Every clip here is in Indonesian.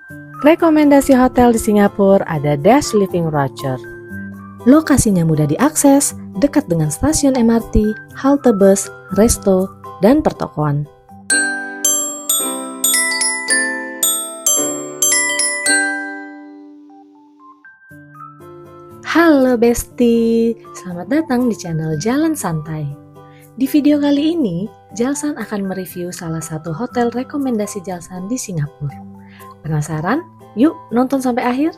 Rekomendasi hotel di Singapura ada Dash Living Roger. Lokasinya mudah diakses, dekat dengan stasiun MRT, halte bus, resto, dan pertokoan. Halo Besti, selamat datang di channel Jalan Santai. Di video kali ini, Jalsan akan mereview salah satu hotel rekomendasi Jalsan di Singapura. Penasaran? Yuk nonton sampai akhir.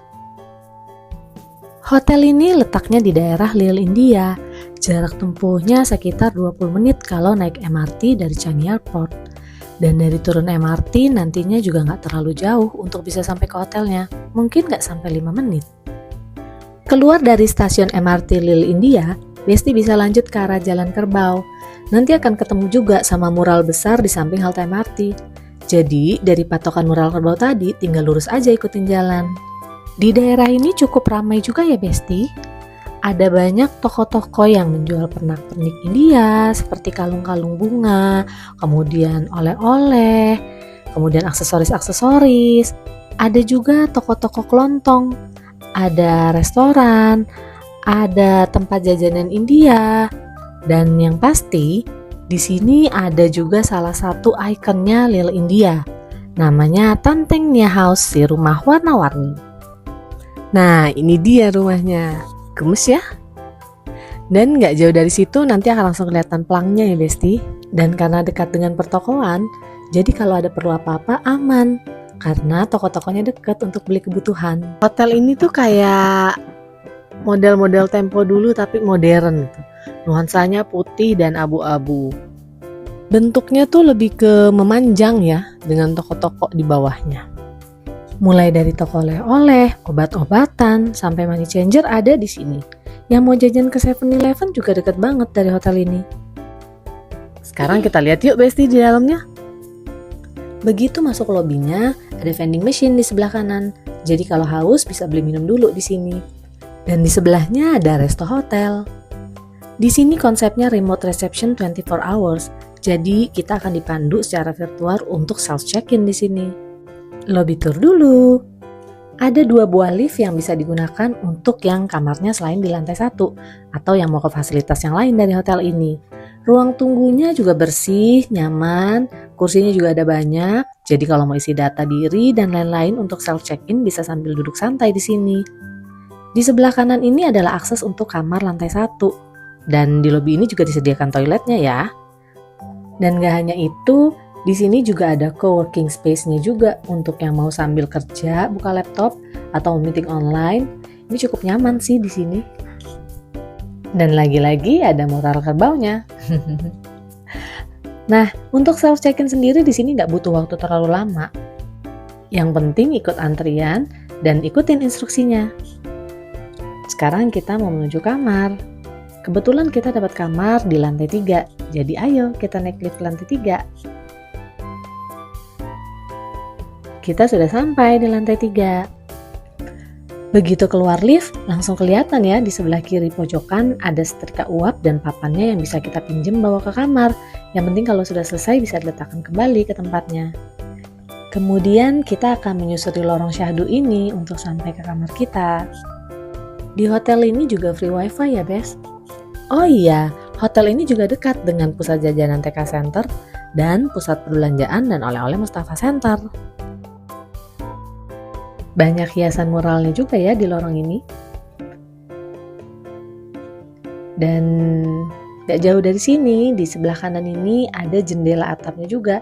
Hotel ini letaknya di daerah Little India. Jarak tempuhnya sekitar 20 menit kalau naik MRT dari Changi Airport. Dan dari turun MRT nantinya juga nggak terlalu jauh untuk bisa sampai ke hotelnya. Mungkin nggak sampai 5 menit. Keluar dari stasiun MRT Little India, Besti bisa lanjut ke arah Jalan Kerbau. Nanti akan ketemu juga sama mural besar di samping halte MRT. Jadi, dari patokan mural kerbau tadi, tinggal lurus aja ikutin jalan. Di daerah ini cukup ramai juga ya Besti. Ada banyak toko-toko yang menjual pernak-pernik India, seperti kalung-kalung bunga, kemudian oleh-oleh, kemudian aksesoris-aksesoris. Ada juga toko-toko kelontong, ada restoran, ada tempat jajanan India, dan yang pasti, di sini ada juga salah satu ikonnya Little India, namanya Tanteng Nia House, si rumah warna-warni. Nah, ini dia rumahnya, gemes ya? Dan nggak jauh dari situ nanti akan langsung kelihatan pelangnya ya Besti. Dan karena dekat dengan pertokoan, jadi kalau ada perlu apa-apa aman, karena toko-tokonya dekat untuk beli kebutuhan. Hotel ini tuh kayak model-model tempo dulu tapi modern gitu. Nuansanya putih dan abu-abu. Bentuknya tuh lebih ke memanjang ya, dengan toko-toko di bawahnya. Mulai dari toko oleh-oleh, obat-obatan, sampai money changer ada di sini. Yang mau jajan ke 7-Eleven juga dekat banget dari hotel ini. Sekarang kita lihat yuk Besti di dalamnya. Begitu masuk lobinya, ada vending machine di sebelah kanan. Jadi kalau haus bisa beli minum dulu di sini. Dan di sebelahnya ada resto hotel. Di sini konsepnya remote reception 24 hours. Jadi kita akan dipandu secara virtual untuk self check-in di sini. Lobby tour dulu. Ada 2 buah lift yang bisa digunakan untuk yang kamarnya selain di lantai 1 atau yang mau ke fasilitas yang lain dari hotel ini. Ruang tunggunya juga bersih, nyaman, kursinya juga ada banyak. Jadi kalau mau isi data diri dan lain-lain untuk self check-in bisa sambil duduk santai di sini. Di sebelah kanan ini adalah akses untuk kamar lantai 1. Dan di lobi ini juga disediakan toiletnya ya. Dan gak hanya itu, di sini juga ada co-working space-nya juga untuk yang mau sambil kerja, buka laptop, atau meeting online. Ini cukup nyaman sih di sini. Dan lagi-lagi ada mural kerbaunya. Nah, untuk self check-in sendiri di sini nggak butuh waktu terlalu lama. Yang penting ikut antrian dan ikutin instruksinya. Sekarang kita mau menuju kamar. Kebetulan kita dapat kamar di lantai 3, jadi ayo kita naik lift ke lantai 3. Kita sudah sampai di lantai 3. Begitu keluar lift, langsung kelihatan ya di sebelah kiri pojokan ada setrika uap dan papannya yang bisa kita pinjem bawa ke kamar. Yang penting kalau sudah selesai bisa diletakkan kembali ke tempatnya. Kemudian kita akan menyusuri lorong syahdu ini untuk sampai ke kamar kita. Di hotel ini juga free wifi ya Bes. Oh iya, hotel ini juga dekat dengan pusat jajanan TK Center dan pusat perbelanjaan dan oleh-oleh Mustafa Center. Banyak hiasan muralnya juga ya di lorong ini. Dan gak jauh dari sini, di sebelah kanan ini ada jendela atapnya juga.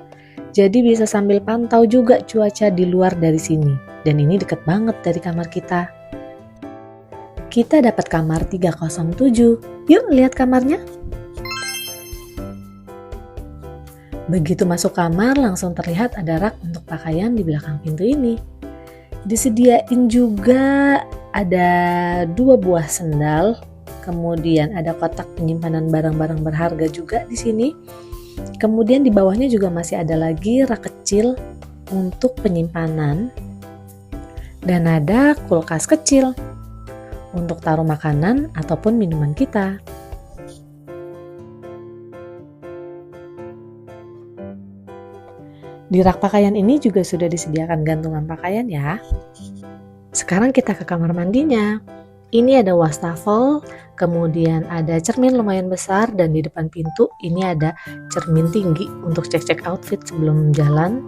Jadi bisa sambil pantau juga cuaca di luar dari sini. Dan ini deket banget dari kamar kita. Kita dapat kamar 307. Yuk lihat kamarnya. Begitu masuk kamar langsung terlihat ada rak untuk pakaian di belakang pintu ini. Disediain juga ada 2 buah sendal. Kemudian ada kotak penyimpanan barang-barang berharga juga di sini. Kemudian di bawahnya juga masih ada lagi rak kecil untuk penyimpanan. Dan ada kulkas kecil untuk taruh makanan ataupun minuman kita. Di rak pakaian ini juga sudah disediakan gantungan pakaian ya. Sekarang kita ke kamar mandinya. Ini ada wastafel, kemudian ada cermin lumayan besar, dan di depan pintu ini ada cermin tinggi untuk cek-cek outfit sebelum jalan.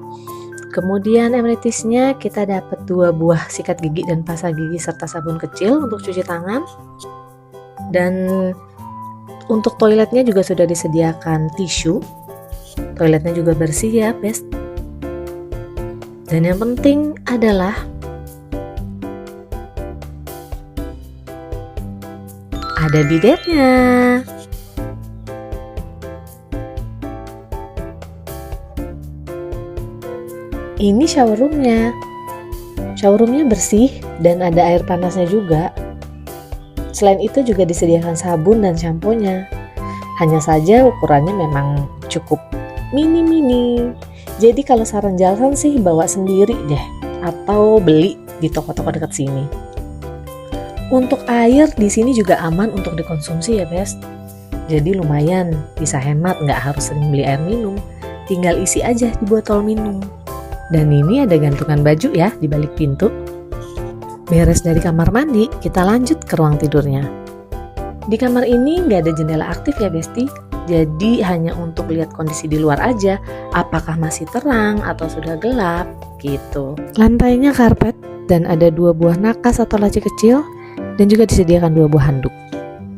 Kemudian amenities-nya kita dapat 2 buah sikat gigi dan pasta gigi serta sabun kecil untuk cuci tangan. Dan untuk toiletnya juga sudah disediakan tisu. Toiletnya juga bersih ya, best. Dan yang penting adalah ada bidetnya. Ini shower roomnya. Shower roomnya bersih dan ada air panasnya juga. Selain itu juga disediakan sabun dan sampo-nya. Hanya saja ukurannya memang cukup mini-mini. Jadi kalau saran Jalsan sih bawa sendiri deh, atau beli di toko-toko dekat sini. Untuk air di sini juga aman untuk dikonsumsi ya, best. Jadi lumayan bisa hemat, nggak harus sering beli air minum. Tinggal isi aja di botol minum. Dan ini ada gantungan baju ya di balik pintu. Beres dari kamar mandi, kita lanjut ke ruang tidurnya. Di kamar ini nggak ada jendela aktif ya, Besti. Jadi hanya untuk lihat kondisi di luar aja, apakah masih terang atau sudah gelap gitu. Lantainya karpet dan ada 2 buah nakas atau laci kecil, dan juga disediakan 2 buah handuk.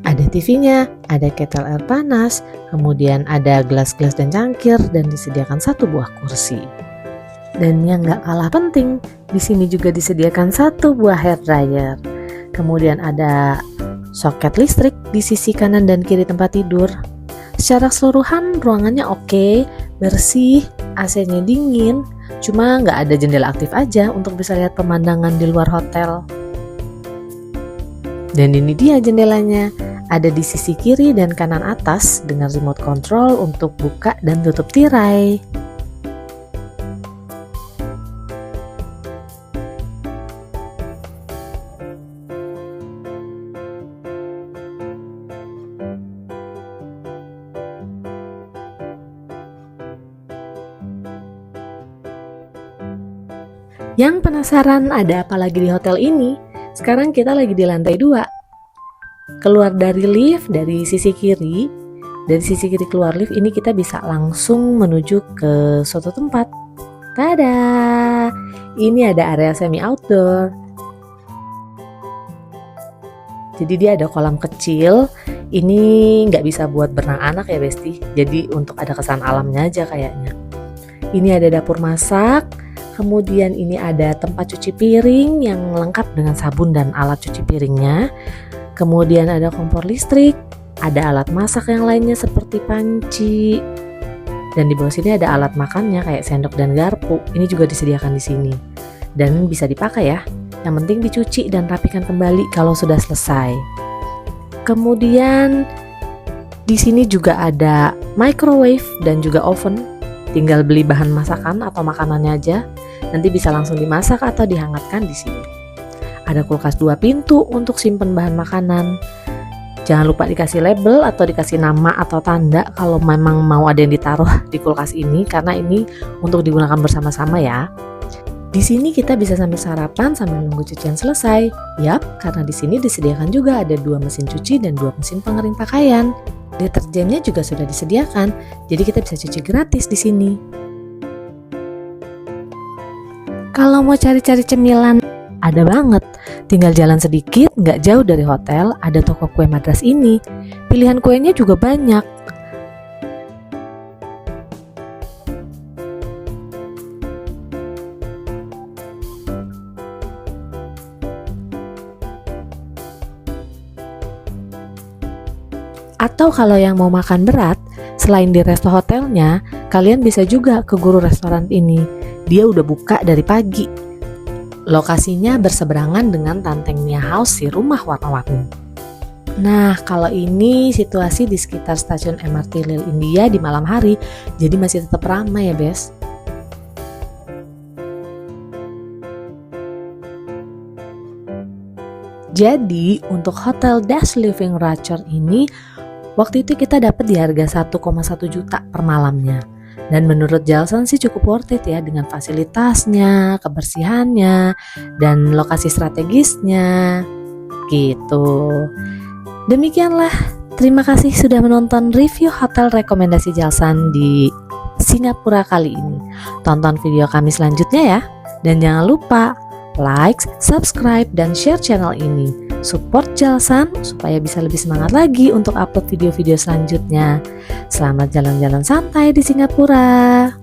Ada TV-nya, ada kettle air panas, kemudian ada gelas-gelas dan cangkir, dan disediakan 1 buah kursi. Dan yang gak kalah penting, di sini juga disediakan 1 buah hair dryer. Kemudian ada soket listrik di sisi kanan dan kiri tempat tidur. Secara keseluruhan ruangannya oke, bersih, AC-nya dingin, cuma gak ada jendela aktif aja untuk bisa lihat pemandangan di luar hotel. Dan ini dia jendelanya, ada di sisi kiri dan kanan atas dengan remote control untuk buka dan tutup tirai. Yang penasaran ada apa lagi di hotel ini? Sekarang kita lagi di lantai 2. Keluar dari lift dari sisi kiri. Dari sisi kiri keluar lift ini kita bisa langsung menuju ke suatu tempat. Tada! Ini ada area semi outdoor. Jadi dia ada kolam kecil. Ini nggak bisa buat berenang anak ya, Besti. Jadi untuk ada kesan alamnya aja kayaknya. Ini ada dapur masak. Kemudian ini ada tempat cuci piring yang lengkap dengan sabun dan alat cuci piringnya. Kemudian ada kompor listrik, ada alat masak yang lainnya seperti panci. Dan di bawah sini ada alat makannya kayak sendok dan garpu. Ini juga disediakan di sini. Dan bisa dipakai ya. Yang penting dicuci dan rapikan kembali kalau sudah selesai. Kemudian di sini juga ada microwave dan juga oven. Tinggal beli bahan masakan atau makanannya aja. Nanti bisa langsung dimasak atau dihangatkan di sini. Ada kulkas 2 pintu untuk simpan bahan makanan. Jangan lupa dikasih label atau dikasih nama atau tanda kalau memang mau ada yang ditaruh di kulkas ini, karena ini untuk digunakan bersama-sama ya. Di sini kita bisa sambil sarapan sambil nunggu cucian selesai. Yap, karena di sini disediakan juga ada 2 mesin cuci dan 2 mesin pengering pakaian. Deterjennya juga sudah disediakan, jadi kita bisa cuci gratis di sini. Kalau mau cari-cari cemilan, ada banget. Tinggal jalan sedikit, nggak jauh dari hotel, ada toko kue Madras ini. Pilihan kuenya juga banyak. Atau kalau yang mau makan berat, selain di resto hotelnya, kalian bisa juga ke Guru Restoran ini. Dia udah buka dari pagi. Lokasinya berseberangan dengan Tanteng Mia House, si rumah warna-warni. Nah, kalau ini situasi di sekitar stasiun MRT Little India di malam hari, jadi masih tetap ramai ya, Bes. Jadi, untuk Hotel Dash Living Rapture ini, waktu itu kita dapat di harga 1,1 juta per malamnya. Dan menurut Jalsan sih cukup worth it ya, dengan fasilitasnya, kebersihannya, dan lokasi strategisnya gitu. Demikianlah, terima kasih sudah menonton review hotel rekomendasi Jalsan di Singapura kali ini. Tonton video kami selanjutnya ya. Dan jangan lupa like, subscribe, dan share channel ini. Support Jalsan supaya bisa lebih semangat lagi untuk upload video-video selanjutnya. Selamat jalan-jalan santai di Singapura.